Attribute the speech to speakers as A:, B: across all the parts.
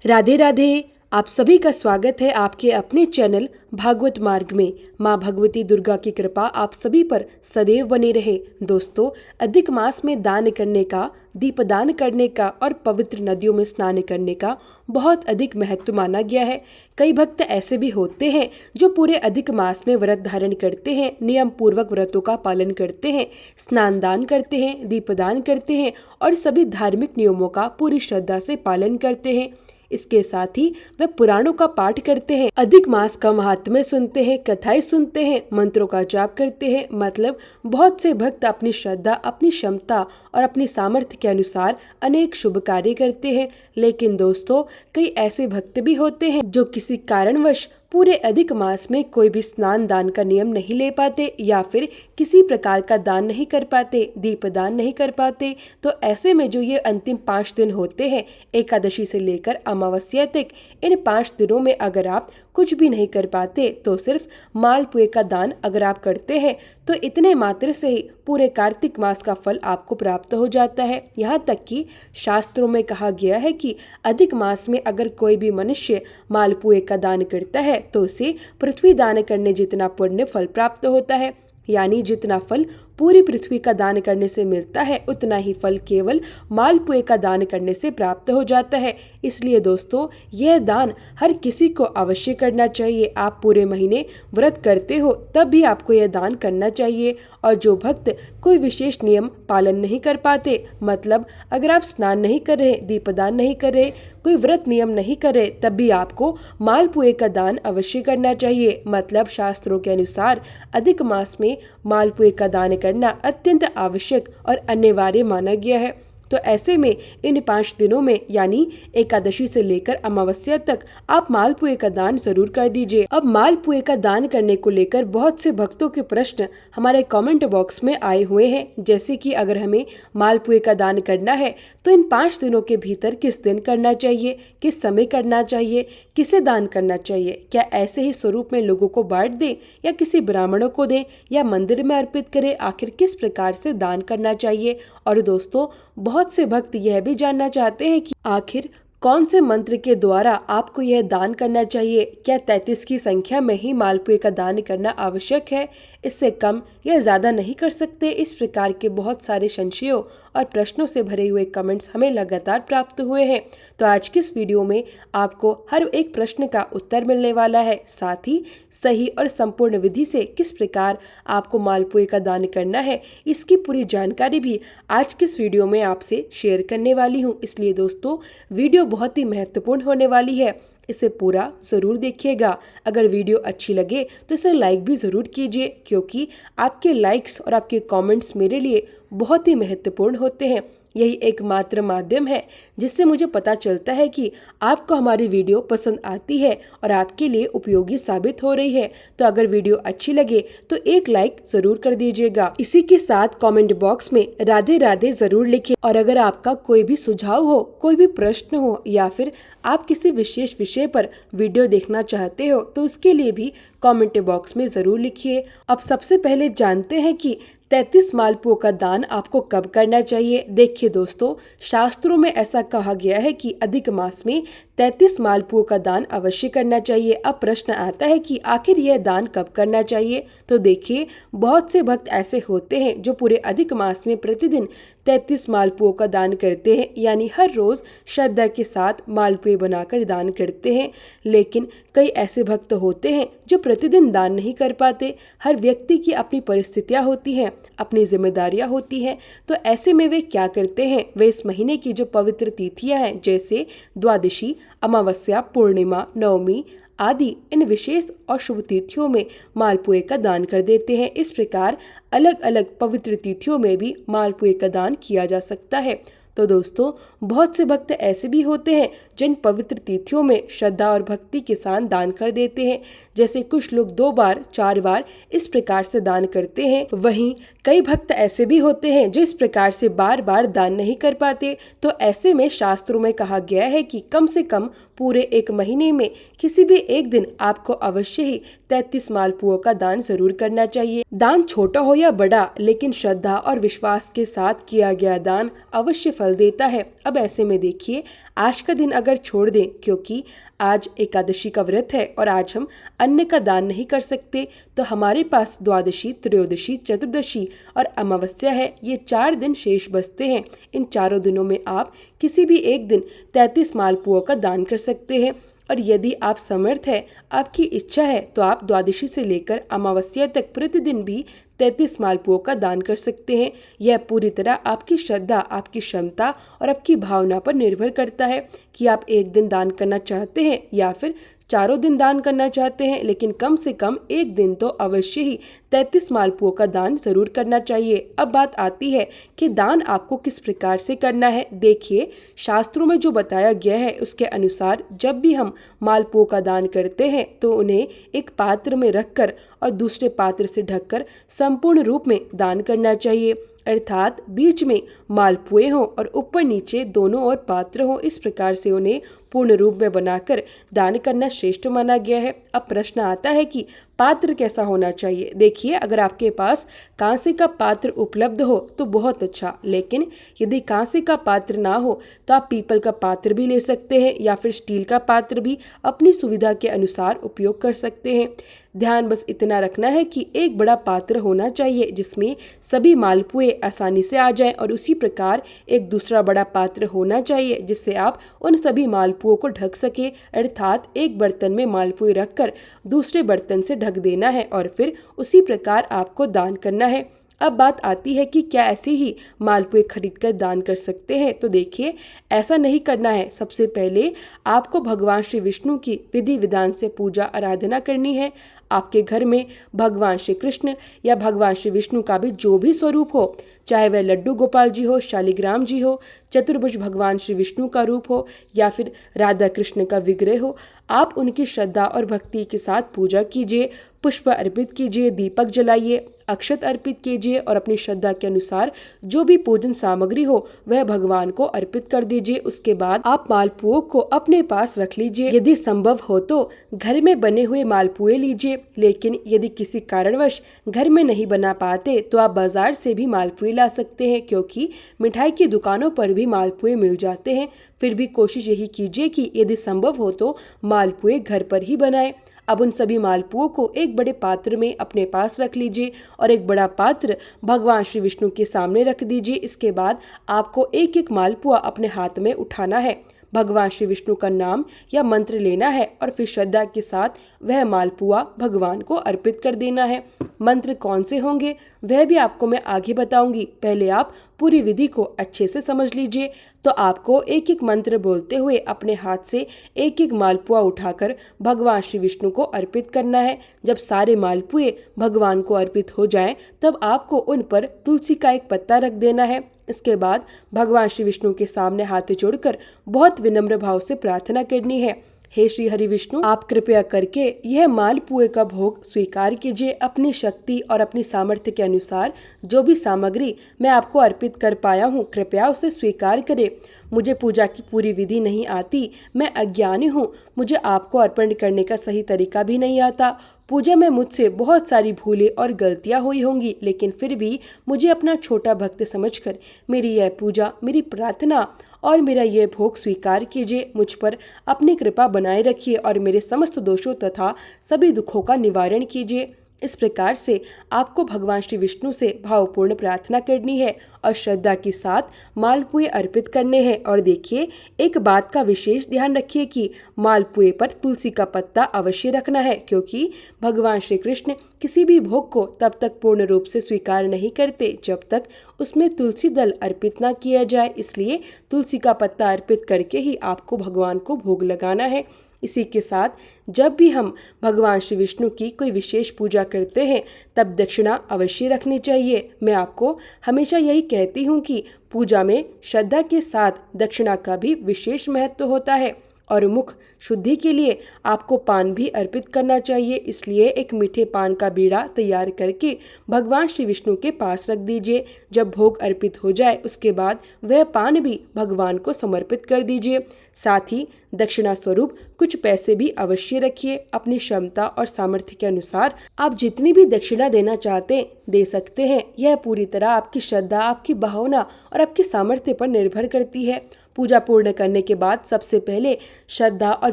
A: राधे राधे। आप सभी का स्वागत है आपके अपने चैनल भागवत मार्ग में। माँ भगवती दुर्गा की कृपा आप सभी पर सदैव बनी रहे। दोस्तों, अधिक मास में दान करने का, दीपदान करने का और पवित्र नदियों में स्नान करने का बहुत अधिक महत्व माना गया है। कई भक्त ऐसे भी होते हैं जो पूरे अधिक मास में व्रत धारण करते हैं, नियम पूर्वक व्रतों का पालन करते हैं, स्नान दान करते हैं, दीपदान करते हैं और सभी धार्मिक नियमों का पूरी श्रद्धा से पालन करते हैं। इसके साथ ही वे पुराणों का पाठ करते हैं, अधिक मास का महात्म्य सुनते हैं, कथाएं सुनते हैं, मंत्रों का जाप करते हैं। मतलब बहुत से भक्त अपनी श्रद्धा, अपनी क्षमता और अपनी सामर्थ्य के अनुसार अनेक शुभ कार्य करते हैं। लेकिन दोस्तों, कई ऐसे भक्त भी होते हैं जो किसी कारणवश पूरे अधिक मास में कोई भी स्नान दान का नियम नहीं ले पाते या फिर किसी प्रकार का दान नहीं कर पाते, दीपदान नहीं कर पाते। तो ऐसे में जो ये अंतिम 5 दिन होते हैं, एकादशी से लेकर अमावस्या तक, इन 5 दिनों में अगर आप कुछ भी नहीं कर पाते तो सिर्फ मालपुए का दान अगर आप करते हैं तो इतने मात्र से ही पूरे कार्तिक मास का फल आपको प्राप्त हो जाता है। यहाँ तक कि शास्त्रों में कहा गया है कि अधिक मास में अगर कोई भी मनुष्य मालपुए का दान करता है तो उसे पृथ्वी दान करने जितना पुण्य फल प्राप्त होता है। यानी जितना फल पूरी पृथ्वी का दान करने से मिलता है, उतना ही फल केवल मालपुए का दान करने से प्राप्त हो जाता है। इसलिए दोस्तों, यह दान हर किसी को अवश्य करना चाहिए। आप पूरे महीने व्रत करते हो तब भी आपको यह दान करना चाहिए। और जो भक्त कोई विशेष नियम पालन नहीं कर पाते, मतलब अगर आप स्नान नहीं कर रहे, दीपदान नहीं कर रहे, कोई व्रत नियम नहीं कर रहे, तब भी आपको मालपुए का दान अवश्य करना चाहिए। मतलब शास्त्रों के अनुसार अधिक मास में मालपुए का दान करना अत्यंत आवश्यक और अनिवार्य माना गया है। तो ऐसे में इन 5 दिनों में यानी एकादशी से लेकर अमावस्या तक आप मालपुए का दान जरूर कर दीजिए। अब मालपुए का दान करने को लेकर बहुत से भक्तों के प्रश्न हमारे कमेंट बॉक्स में आए हुए हैं, जैसे कि अगर हमें मालपुए का दान करना है तो इन 5 दिनों के भीतर किस दिन करना चाहिए, किस समय करना चाहिए, किसे दान करना चाहिए, क्या ऐसे ही स्वरूप में लोगों को बांट दें या किसी ब्राह्मणों को दें या मंदिर में अर्पित करें, आखिर किस प्रकार से दान करना चाहिए। और दोस्तों, बहुत से भक्त यह भी जानना चाहते हैं कि आखिर कौन से मंत्र के द्वारा आपको यह दान करना चाहिए। क्या 33 की संख्या में ही मालपुए का दान करना आवश्यक है, इससे कम या ज्यादा नहीं कर सकते। इस प्रकार के बहुत सारे संशयों और प्रश्नों से भरे हुए कमेंट्स हमें लगातार प्राप्त हुए हैं। तो आज की इस वीडियो में आपको हर एक प्रश्न का उत्तर मिलने वाला है, साथ ही सही और संपूर्ण विधि से किस प्रकार आपको मालपुए का दान करना है, इसकी पूरी जानकारी भी आज की इस वीडियो में आपसे शेयर करने वाली हूँ। इसलिए दोस्तों, वीडियो बहुत ही महत्वपूर्ण होने वाली है, इसे पूरा जरूर देखिएगा। अगर वीडियो अच्छी लगे तो इसे लाइक भी जरूर कीजिए, क्योंकि आपके लाइक्स और आपके कमेंट्स मेरे लिए बहुत ही महत्वपूर्ण होते हैं। यही एकमात्र माध्यम है जिससे मुझे पता चलता है कि आपको हमारी वीडियो पसंद आती है और आपके लिए उपयोगी साबित हो रही है। तो अगर वीडियो अच्छी लगे तो एक लाइक जरूर कर दीजिएगा। इसी के साथ कमेंट बॉक्स में राधे राधे जरूर लिखें। और अगर आपका कोई भी सुझाव हो, कोई भी प्रश्न हो या फिर आप किसी विशेष विषय पर वीडियो देखना चाहते हो तो उसके लिए भी कमेंट बॉक्स में जरूर लिखिए। अब सबसे पहले जानते हैं कि 33 मालपुओं का दान आपको कब करना चाहिए। देखिए दोस्तों, शास्त्रों में ऐसा कहा गया है कि अधिक मास में 33 मालपुओं का दान अवश्य करना चाहिए। अब प्रश्न आता है कि आखिर यह दान कब करना चाहिए। तो देखिए, बहुत से भक्त ऐसे होते हैं जो पूरे अधिक मास में प्रतिदिन 33 मालपुओं का दान करते हैं, यानी हर रोज श्रद्धा के साथ मालपुए बनाकर दान करते हैं। लेकिन कई ऐसे भक्त होते हैं जो प्रतिदिन दान नहीं कर पाते। हर व्यक्ति की अपनी परिस्थितियां होती हैं, अपनी जिम्मेदारियां होती हैं। तो ऐसे में वे क्या करते हैं, वे इस महीने की जो पवित्र तिथियां हैं, जैसे द्वादशी, अमावस्या, पूर्णिमा, नवमी आदि, इन विशेष और शुभ तिथियों में मालपुए का दान कर देते हैं। इस प्रकार अलग अलग पवित्र तिथियों में भी मालपुए का दान किया जा सकता है। तो दोस्तों, बहुत से भक्त ऐसे भी होते हैं जिन पवित्र तिथियों में श्रद्धा और भक्ति के साथ दान कर देते हैं। जैसे कुछ लोग 2 बार 4 बार इस प्रकार से दान करते हैं। वहीं कई भक्त ऐसे भी होते हैं जो इस प्रकार से बार बार दान नहीं कर पाते। तो ऐसे में शास्त्रों में कहा गया है कि कम से कम पूरे एक महीने में किसी भी एक दिन आपको अवश्य ही 33 मालपुओं का दान जरूर करना चाहिए। दान छोटा हो या बड़ा, लेकिन श्रद्धा और विश्वास के साथ किया गया दान अवश्य फल देता है। अब ऐसे में देखिए, आज का दिन अगर छोड़ दें, क्योंकि आज एकादशी का व्रत है और आज हम अन्न का दान नहीं कर सकते, तो हमारे पास द्वादशी, त्रयोदशी, चतुर्दशी और अमावस्या है। ये 4 दिन शेष बचते हैं। इन चारों दिनों में आप किसी भी एक दिन 33 मालपुओं का दान कर सकते हैं। और यदि आप समर्थ है, आपकी इच्छा है, तो आप द्वादशी से लेकर अमावस्या तक प्रतिदिन भी 33 मालपुओं का दान कर सकते हैं। यह पूरी तरह आपकी श्रद्धा, आपकी क्षमता और आपकी भावना पर निर्भर करता है कि आप एक दिन दान करना चाहते हैं या फिर चारों दिन दान करना चाहते हैं। लेकिन कम से कम एक दिन तो अवश्य ही 33 मालपुओं का दान जरूर करना चाहिए। अब बात आती है कि दान आपको किस प्रकार से करना है। देखिए, शास्त्रों में जो बताया गया है उसके अनुसार जब भी हम मालपुओं का दान करते हैं तो उन्हें एक पात्र में रखकर और दूसरे पात्र से ढककर संपूर्ण रूप में दान करना चाहिए। अर्थात बीच में मालपुए हों और ऊपर नीचे दोनों ओर पात्र हों। इस प्रकार से उन्हें पूर्ण रूप में बनाकर दान करना श्रेष्ठ माना गया है। अब प्रश्न आता है कि पात्र कैसा होना चाहिए। देखिए, अगर आपके पास कांसे का पात्र उपलब्ध हो तो बहुत अच्छा, लेकिन यदि कांसे का पात्र ना हो तो आप पीपल का पात्र भी ले सकते हैं या फिर स्टील का पात्र भी अपनी सुविधा के अनुसार उपयोग कर सकते हैं। ध्यान बस इतना रखना है कि एक बड़ा पात्र होना चाहिए जिसमें सभी मालपुए आसानी से आ जाएं, और उसी प्रकार एक दूसरा बड़ा पात्र होना चाहिए जिससे आप उन सभी मालपुओं को ढक सके। अर्थात एक बर्तन में मालपुए रखकर दूसरे बर्तन से ढक देना है और फिर उसी प्रकार आपको दान करना है। अब बात आती है कि क्या ऐसे ही मालपुए खरीदकर दान कर सकते हैं। तो देखिए, ऐसा नहीं करना है। सबसे पहले आपको भगवान श्री विष्णु की विधि विधान से पूजा आराधना करनी है। आपके घर में भगवान श्री कृष्ण या भगवान श्री विष्णु का भी जो भी स्वरूप हो, चाहे वह लड्डू गोपाल जी हो, शालिग्राम जी हो, चतुर्भुज भगवान श्री विष्णु का रूप हो या फिर राधा कृष्ण का विग्रह हो, आप उनकी श्रद्धा और भक्ति के साथ पूजा कीजिए, पुष्प अर्पित कीजिए, दीपक जलाइए, अक्षत अर्पित कीजिए और अपनी श्रद्धा के अनुसार जो भी पूजन सामग्री हो वह भगवान को अर्पित कर दीजिए। उसके बाद आप मालपुओं को अपने पास रख लीजिए। यदि संभव हो तो घर में बने हुए मालपुए लीजिए, लेकिन यदि किसी कारणवश घर में नहीं बना पाते तो आप बाजार से भी मालपुए ला सकते हैं, क्योंकि मिठाई की दुकानों पर भी मालपुए मिल जाते हैं। फिर भी कोशिश यही कीजिए कि यदि संभव हो तो मालपुए घर पर ही बनाएं। अब उन सभी मालपुओं को एक बड़े पात्र में अपने पास रख लीजिए और एक बड़ा पात्र भगवान श्री विष्णु के सामने रख दीजिए। इसके बाद आपको एक एक मालपुआ अपने हाथ में उठाना है, भगवान श्री विष्णु का नाम या मंत्र लेना है और फिर श्रद्धा के साथ वह मालपुआ भगवान को अर्पित कर देना है। मंत्र कौन से होंगे वह भी आपको मैं आगे बताऊंगी। पहले आप पूरी विधि को अच्छे से समझ लीजिए। तो आपको एक एक मंत्र बोलते हुए अपने हाथ से एक एक मालपुआ उठाकर भगवान श्री विष्णु को अर्पित करना है। जब सारे मालपुए भगवान को अर्पित हो जाएं, तब आपको उन पर तुलसी का एक पत्ता रख देना है। इसके बाद भगवान श्री विष्णु के सामने हाथ जोड़कर बहुत विनम्र भाव से प्रार्थना करनी है, हे श्री हरि विष्णु, आप कृपया करके यह मालपुए का भोग स्वीकार कीजिए। अपनी शक्ति और अपनी सामर्थ्य के अनुसार जो भी सामग्री मैं आपको अर्पित कर पाया हूँ, कृपया उसे स्वीकार करें। मुझे पूजा की पूरी विधि नहीं आती, मैं अज्ञानी हूँ, मुझे आपको अर्पण करने का सही तरीका भी नहीं आता। पूजा में मुझसे बहुत सारी भूलें और गलतियां हुई होंगी, लेकिन फिर भी मुझे अपना छोटा भक्त समझकर मेरी यह पूजा, मेरी प्रार्थना और मेरा यह भोग स्वीकार कीजिए। मुझ पर अपनी कृपा बनाए रखिए और मेरे समस्त दोषों तथा सभी दुखों का निवारण कीजिए। इस प्रकार से आपको भगवान श्री विष्णु से भावपूर्ण प्रार्थना करनी है और श्रद्धा के साथ मालपुए अर्पित करने हैं। और देखिए, एक बात का विशेष ध्यान रखिए कि मालपुए पर तुलसी का पत्ता अवश्य रखना है, क्योंकि भगवान श्री कृष्ण किसी भी भोग को तब तक पूर्ण रूप से स्वीकार नहीं करते जब तक उसमें तुलसी दल अर्पित न किया जाए। इसलिए तुलसी का पत्ता अर्पित करके ही आपको भगवान को भोग लगाना है। इसी के साथ जब भी हम भगवान श्री विष्णु की कोई विशेष पूजा करते हैं तब दक्षिणा अवश्य रखनी चाहिए। मैं आपको हमेशा यही कहती हूँ कि पूजा में श्रद्धा के साथ दक्षिणा का भी विशेष महत्व होता है। और मुख शुद्धि के लिए आपको पान भी अर्पित करना चाहिए। इसलिए एक मीठे पान का बीड़ा तैयार करके भगवान श्री विष्णु के पास रख दीजिए। जब भोग अर्पित हो जाए उसके बाद वह पान भी भगवान को समर्पित कर दीजिए। साथ ही दक्षिणा स्वरूप कुछ पैसे भी अवश्य रखिए। अपनी क्षमता और सामर्थ्य के अनुसार आप जितनी भी दक्षिणा देना चाहते दे सकते हैं। यह पूरी तरह आपकी श्रद्धा, आपकी भावना और आपके सामर्थ्य पर निर्भर करती है। पूजा पूर्ण करने के बाद सबसे पहले श्रद्धा और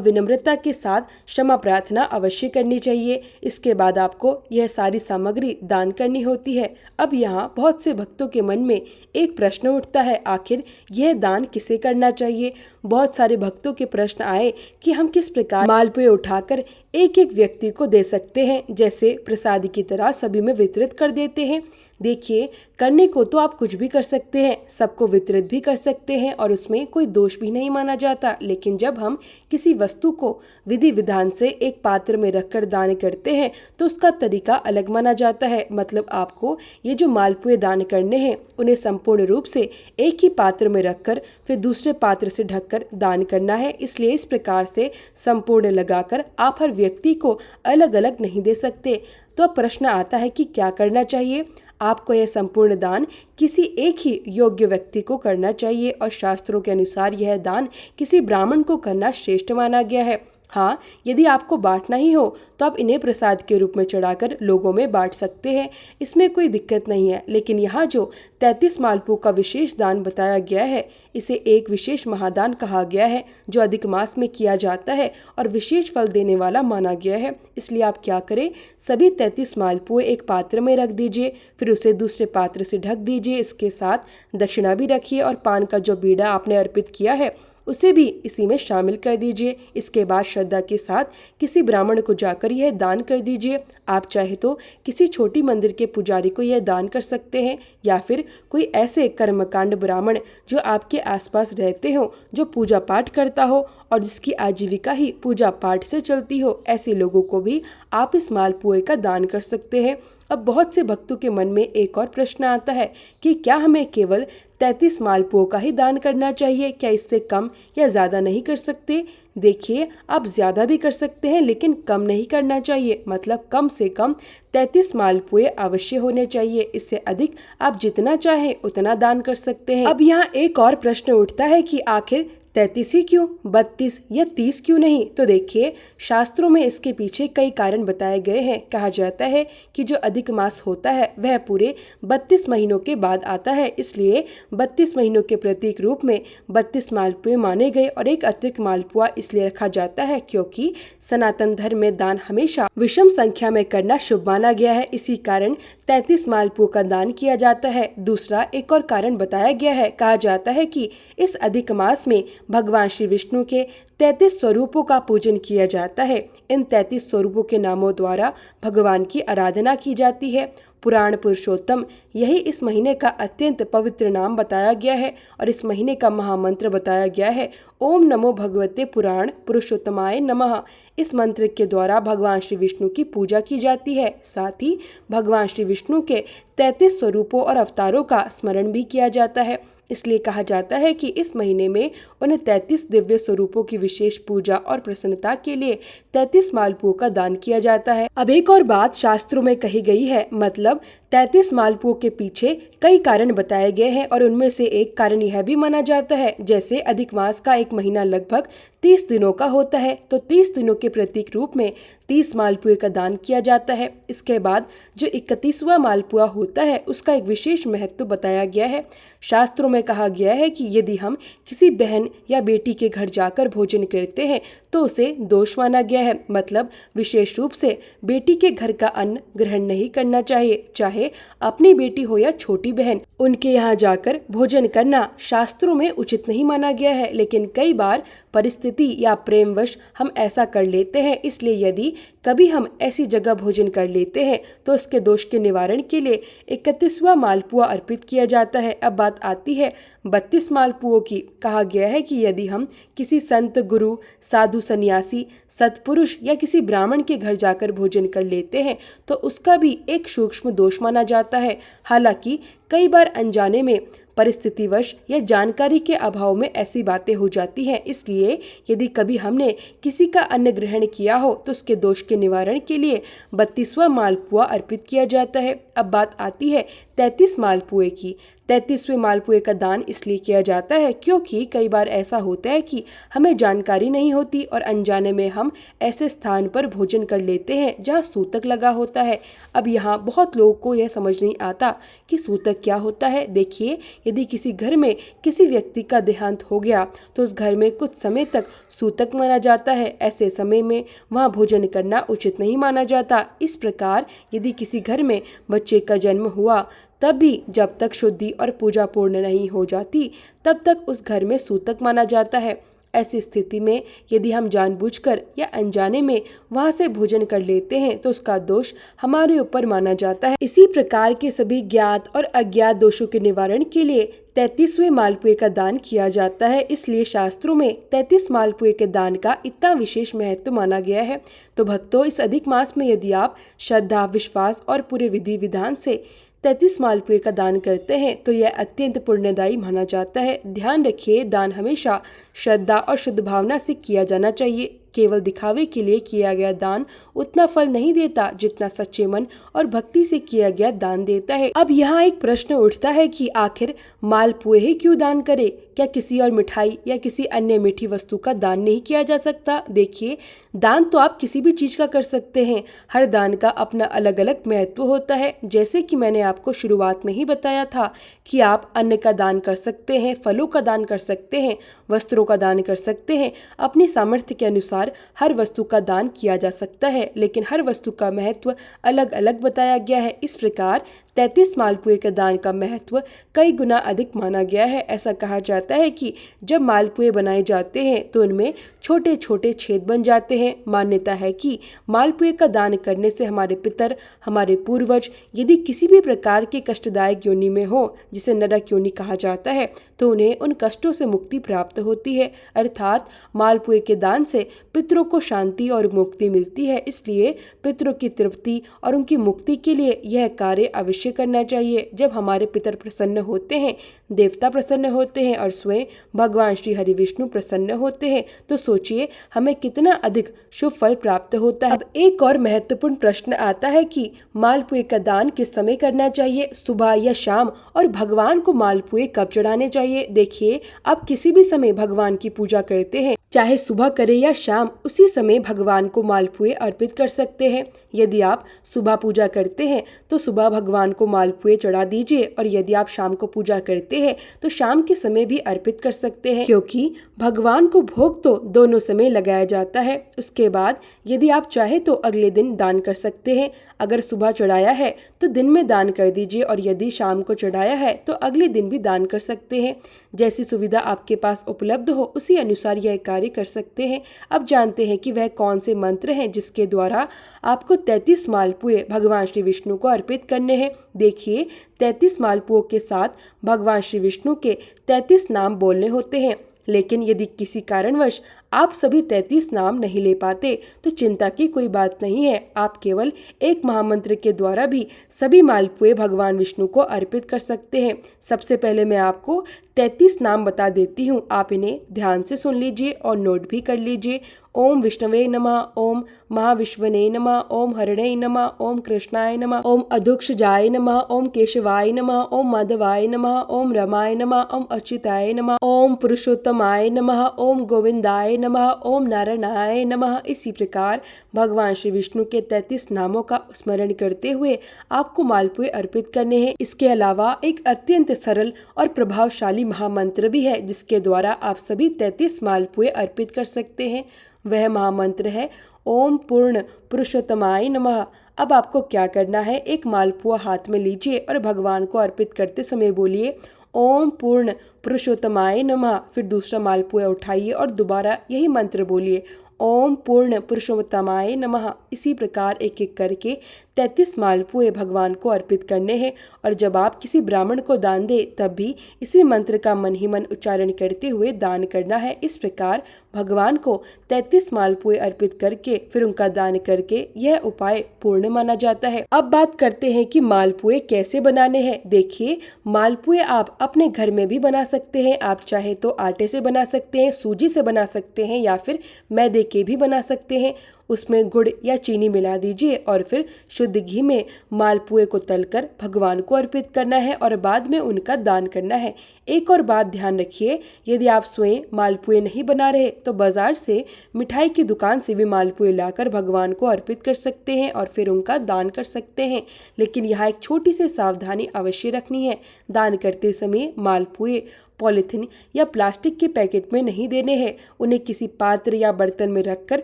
A: विनम्रता के साथ क्षमा प्रार्थना अवश्य करनी चाहिए। इसके बाद आपको यह सारी सामग्री दान करनी होती है। अब यहाँ बहुत से भक्तों के मन में एक प्रश्न उठता है, आखिर यह दान किसे करना चाहिए। बहुत सारे भक्तों के प्रश्न आए कि हम किस प्रकार मालपुए उठाकर एक एक व्यक्ति को दे सकते हैं, जैसे प्रसाद की तरह सभी में वितरित कर देते हैं। देखिए, करने को तो आप कुछ भी कर सकते हैं, सबको वितरित भी कर सकते हैं और उसमें कोई दोष भी नहीं माना जाता। लेकिन जब हम किसी वस्तु को विधि विधान से एक पात्र में रखकर दान करते हैं तो उसका तरीका अलग माना जाता है। मतलब आपको ये जो मालपुए दान करने हैं उन्हें संपूर्ण रूप से एक ही पात्र में रखकर फिर दूसरे पात्र से ढककर दान करना है। इसलिए इस प्रकार से संपूर्ण लगाकर आप हर व्यक्ति को अलग अलग नहीं दे सकते। तो अब प्रश्न आता है कि क्या करना चाहिए। आपको यह संपूर्ण दान किसी एक ही योग्य व्यक्ति को करना चाहिए और शास्त्रों के अनुसार यह दान किसी ब्राह्मण को करना श्रेष्ठ माना गया है। हाँ, यदि आपको बांटना ही हो तो आप इन्हें प्रसाद के रूप में चढ़ाकर लोगों में बांट सकते हैं, इसमें कोई दिक्कत नहीं है। लेकिन यहाँ जो 33 मालपुओं का विशेष दान बताया गया है, इसे एक विशेष महादान कहा गया है जो अधिक मास में किया जाता है और विशेष फल देने वाला माना गया है। इसलिए आप क्या करें, सभी 33 मालपुए एक पात्र में रख दीजिए, फिर उसे दूसरे पात्र से ढक दीजिए। इसके साथ दक्षिणा भी रखिए और पान का जो बीड़ा आपने अर्पित किया है उसे भी इसी में शामिल कर दीजिए। इसके बाद श्रद्धा के साथ किसी ब्राह्मण को जाकर यह दान कर दीजिए। आप चाहे तो किसी छोटी मंदिर के पुजारी को यह दान कर सकते हैं या फिर कोई ऐसे कर्मकांड ब्राह्मण जो आपके आसपास रहते हो, जो पूजा पाठ करता हो और जिसकी आजीविका ही पूजा पाठ से चलती हो, ऐसे लोगों को भी आप इस मालपुए का दान कर सकते हैं। अब बहुत से भक्तों के मन में एक और प्रश्न आता है कि क्या हमें केवल 33 मालपुओं का ही दान करना चाहिए, क्या इससे कम या ज़्यादा नहीं कर सकते। देखिए, आप ज़्यादा भी कर सकते हैं लेकिन कम नहीं करना चाहिए। मतलब कम से कम 33 मालपुए अवश्य होने चाहिए। इससे अधिक आप जितना चाहें उतना दान कर सकते हैं। अब यहाँ एक और प्रश्न उठता है कि आखिर 33 ही क्यों, 32 या 30 क्यों नहीं। तो देखिए, शास्त्रों में इसके पीछे कई कारण बताए गए हैं। कहा जाता है कि जो अधिक मास होता है वह पूरे 32 महीनों के बाद आता है, इसलिए 32 महीनों के प्रतीक रूप में 32 मालपुए माने गए। और एक अतिरिक्त मालपुआ इसलिए रखा जाता है क्योंकि सनातन धर्म में दान हमेशा विषम संख्या में करना शुभ माना गया है। इसी कारण 33 मालपुओं का दान किया जाता है। दूसरा एक और कारण बताया गया है। कहा जाता है कि इस अधिक मास में भगवान श्री विष्णु के 33 स्वरूपों का पूजन किया जाता है। इन 33 स्वरूपों के नामों द्वारा भगवान की आराधना की जाती है। पुराण पुरुषोत्तम यही इस महीने का अत्यंत पवित्र नाम बताया गया है और इस महीने का महामंत्र बताया गया है, ओम नमो भगवते पुराण पुरुषोत्तमाय नमः। इस मंत्र के द्वारा भगवान श्री विष्णु की पूजा की जाती है। साथ ही भगवान श्री विष्णु के 33 स्वरूपों और अवतारों का स्मरण भी किया जाता है। इसलिए कहा जाता है कि इस महीने में उन्हें 33 दिव्य स्वरूपों की विशेष पूजा और प्रसन्नता के लिए 33 मालपुओं का दान किया जाता है। अब एक और बात शास्त्रों में कही गई है, मतलब 33 मालपुओं के पीछे कई कारण बताए गए हैं और उनमें से एक कारण यह भी माना जाता है, जैसे अधिक मास का एक महीना लगभग 30 दिनों का होता है, तो 30 दिनों के प्रतीक रूप में 30 मालपुए का दान किया जाता है। इसके बाद जो 31वां मालपुआ होता है उसका एक विशेष महत्व बताया गया है। शास्त्रों में कहा गया है कि यदि हम किसी बहन या बेटी के घर जाकर भोजन करते हैं तो उसे दोष माना गया है। मतलब विशेष रूप से बेटी के घर का अन्न ग्रहण नहीं करना चाहिए, चाहे अपनी बेटी हो या छोटी बहन। उनके यहाँ जाकर भोजन करना शास्त्रों में उचित नहीं माना गया है, लेकिन कई बार परिस्थिति या प्रेमवश हम ऐसा कर लेते हैं। इसलिए यदि कभी हम ऐसी जगह भोजन कर लेते हैं तो उसके दोष के निवारण के लिए 31वां मालपुआ अर्पित किया जाता है। अब बात आती है 32 मालपुओं की। कहा गया है कि यदि हम किसी संत, गुरु, साधु, सन्यासी, सत्पुरुष या किसी ब्राह्मण के घर जाकर भोजन कर लेते हैं तो उसका भी एक सूक्ष्म दोष माना जाता है। हालांकि कई बार अनजाने में, परिस्थितिवश या जानकारी के अभाव में ऐसी बातें हो जाती हैं। इसलिए यदि कभी हमने किसी का अन्न ग्रहण किया हो तो उसके दोष के निवारण के लिए 32वां मालपुआ अर्पित किया जाता है। अब बात आती है 33 मालपुए की। 33वें मालपुए का दान इसलिए किया जाता है क्योंकि कई बार ऐसा होता है कि हमें जानकारी नहीं होती और अनजाने में हम ऐसे स्थान पर भोजन कर लेते हैं जहां सूतक लगा होता है। अब यहाँ बहुत लोगों को यह समझ नहीं आता कि सूतक क्या होता है। देखिए, यदि किसी घर में किसी व्यक्ति का देहांत हो गया तो उस घर में कुछ समय तक सूतक माना जाता है। ऐसे समय में वहाँ भोजन करना उचित नहीं माना जाता। इस प्रकार यदि किसी घर में बच्चे का जन्म हुआ तब भी जब तक शुद्धि और पूजा पूर्ण नहीं हो जाती तब तक उस घर में सूतक माना जाता है। ऐसी स्थिति में यदि हम जानबूझकर या अनजाने में वहां से भोजन कर लेते हैं तो उसका दोष हमारे ऊपर माना जाता है। इसी प्रकार के सभी ज्ञात और अज्ञात दोषों के निवारण के लिए 33वें मालपुए का दान किया जाता है। इसलिए शास्त्रों में 33 मालपुए के दान का इतना विशेष महत्व माना गया है। तो भक्तों, इस अधिक मास में यदि आप श्रद्धा, विश्वास और पूरे विधि विधान से 33 मालपुए का दान करते हैं तो यह अत्यंत पुण्यदायी माना जाता है। ध्यान रखिए, दान हमेशा श्रद्धा और शुद्ध भावना से किया जाना चाहिए। केवल दिखावे के लिए किया गया दान उतना फल नहीं देता जितना सच्चे मन और भक्ति से किया गया दान देता है। अब यहाँ एक प्रश्न उठता है कि आखिर मालपुए ही क्यों दान करे? क्या किसी और मिठाई या किसी अन्य मीठी वस्तु का दान नहीं किया जा सकता? देखिए, दान तो आप किसी भी चीज का कर सकते हैं। हर दान का अपना अलग अलग महत्व होता है। जैसे कि मैंने आपको शुरुआत में ही बताया था कि आप अन्न का दान कर सकते हैं, फलों का दान कर सकते हैं, वस्त्रों का दान कर सकते हैं। अपनी सामर्थ्य के अनुसार हर वस्तु का दान किया जा सकता है, लेकिन हर वस्तु का महत्व अलग अलग बताया गया है। इस प्रकार 33 मालपुए के दान का महत्व कई गुना अधिक माना गया है। ऐसा कहा जाता है कि जब मालपुए बनाए जाते हैं तो उनमें छोटे छोटे छेद बन जाते हैं। मान्यता है कि मालपुए का दान करने से हमारे पितर, हमारे पूर्वज यदि किसी भी प्रकार के कष्टदायक योनि में हो, जिसे नरक योनि कहा जाता है, तो उन्हें उन कष्टों से मुक्ति प्राप्त होती है। अर्थात मालपुए के दान से पितरों को शांति और मुक्ति मिलती है। इसलिए पितरों की तृप्ति और उनकी मुक्ति के लिए यह कार्य अवश्य करना चाहिए। जब हमारे पितर प्रसन्न होते हैं, देवता प्रसन्न होते हैं और स्वयं भगवान श्री हरि विष्णु प्रसन्न होते हैं, तो सोचिए हमें कितना अधिक शुभ फल प्राप्त होता है। अब एक और महत्वपूर्ण प्रश्न आता है कि मालपुए का दान किस समय करना चाहिए, सुबह या शाम, और भगवान को मालपुए कब चढ़ाने चाहिए? देखिए, आप किसी भी समय भगवान की पूजा करते हैं, चाहे सुबह करें या शाम, उसी समय भगवान को मालपुए अर्पित कर सकते हैं। यदि आप सुबह पूजा करते हैं तो सुबह भगवान को मालपुए चढ़ा दीजिए, और यदि आप शाम को पूजा करते हैं तो शाम के समय भी अर्पित कर सकते हैं, क्योंकि भगवान को भोग तो दोनों समय लगाया जाता है। उसके बाद यदि आप चाहे तो अगले दिन दान कर सकते हैं। अगर सुबह चढ़ाया है तो दिन में दान कर दीजिए, और यदि शाम को चढ़ाया है तो अगले दिन भी दान कर सकते हैं। जैसी सुविधा आपके पास उपलब्ध हो उसी अनुसार यह कार्य कर सकते हैं। अब जानते हैं कि वह कौन से मंत्र हैं जिसके द्वारा आपको 33 मालपुए भगवान श्री विष्णु को अर्पित करने हैं। देखिए, 33 मालपुओं के साथ भगवान श्री विष्णु के 33 नाम बोलने होते हैं। लेकिन यदि किसी कारणवश आप सभी 33 नाम नहीं ले पाते तो चिंता की कोई बात नहीं है। आप केवल एक महामंत्र के द्वारा भी सभी मालपुए भगवान विष्णु को अर्पित कर सकते हैं। सबसे पहले मैं आपको 33 नाम बता देती हूँ, आप इन्हें ध्यान से सुन लीजिए और नोट भी कर लीजिए। ओम विष्णवे नमः, ओम महाविष्णवे नमः, ओम हरणे नमः, ओम कृष्णाय नमः, ओम अधोक्षजाय नमः, ओम केशवाय नमः, ओम माधवाय नमः, ओम रमाय नमः, ओम अच्युताय नमः, ओम पुरुषोत्तमाय नमः, ओम गोविंदाय नमः, ओम नारायणाय नमः। इसी प्रकार भगवान श्री विष्णु के 33 नामों का स्मरण करते हुए आपको मालपुए अर्पित करने हैं। इसके अलावा एक अत्यंत सरल और प्रभावशाली महामंत्र भी है जिसके द्वारा आप सभी 33 मालपुए अर्पित कर सकते हैं। वह महामंत्र है ओम पूर्ण पुरुषोत्तमाय नमः। अब आपको क्या करना है, एक मालपुआ हाथ में लीजिए और भगवान को अर्पित करते समय बोलिए ओम पूर्ण पुरुषोत्तमाय नमः। फिर दूसरा मालपुआ उठाइए और दोबारा यही मंत्र बोलिए ओम पूर्ण पुरुषोत्तमाय नमः। इसी प्रकार एक एक करके 33 मालपुए भगवान को अर्पित करने हैं। और जब आप किसी ब्राह्मण को दान दे तब भी इसी मंत्र का मन ही मन उच्चारण करते हुए दान करना है। इस प्रकार भगवान को 33 मालपुए अर्पित करके फिर उनका दान करके यह उपाय पूर्ण माना जाता है। अब बात करते हैं कि मालपुए कैसे बनाने हैं। देखिए, मालपुए आप अपने घर में भी बना सकते हैं। आप चाहे तो आटे से बना सकते हैं, सूजी से बना सकते हैं या फिर मैदे के भी बना सकते हैं। उसमें गुड़ या चीनी मिला दीजिए और फिर शुद्ध घी में मालपुए को तलकर भगवान को अर्पित करना है और बाद में उनका दान करना है। एक और बात ध्यान रखिए, यदि आप स्वयं मालपुए नहीं बना रहे तो बाजार से मिठाई की दुकान से भी मालपुए लाकर भगवान को अर्पित कर सकते हैं और फिर उनका दान कर सकते हैं। लेकिन यहाँ एक छोटी सी सावधानी अवश्य रखनी है, दान करते समय मालपुए पॉलिथीन या प्लास्टिक के पैकेट में नहीं देने हैं। उन्हें किसी पात्र या बर्तन में रखकर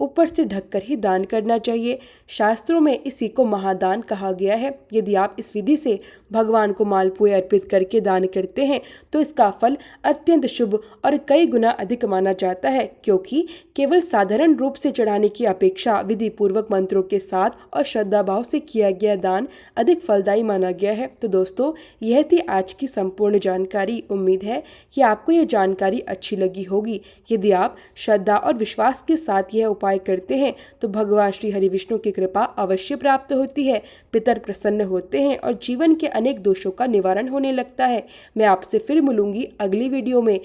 A: ऊपर से ढककर ही दान करना चाहिए। शास्त्रों में इसी को महादान कहा गया है। यदि आप इस विधि से भगवान को मालपुए अर्पित करके दान करते हैं तो इसका फल अत्यंत शुभ और कई गुना अधिक माना जाता है, क्योंकि केवल साधारण रूप से चढ़ाने की अपेक्षा विधि पूर्वक मंत्रों के साथ और श्रद्धा भाव से किया गया दान अधिक फलदायी माना गया है। तो दोस्तों, यह थी आज की संपूर्ण जानकारी। उम्मीद है कि आपको यह जानकारी अच्छी लगी होगी। यदि आप श्रद्धा और विश्वास के साथ यह उपाय करते हैं तो भगवान श्री हरि विष्णु की कृपा अवश्य प्राप्त होती है, पितर प्रसन्न होते हैं और जीवन के अनेक दोषों का निवारण होने लगता है। मैं आपसे फिर मिलूंगी अगली वीडियो में।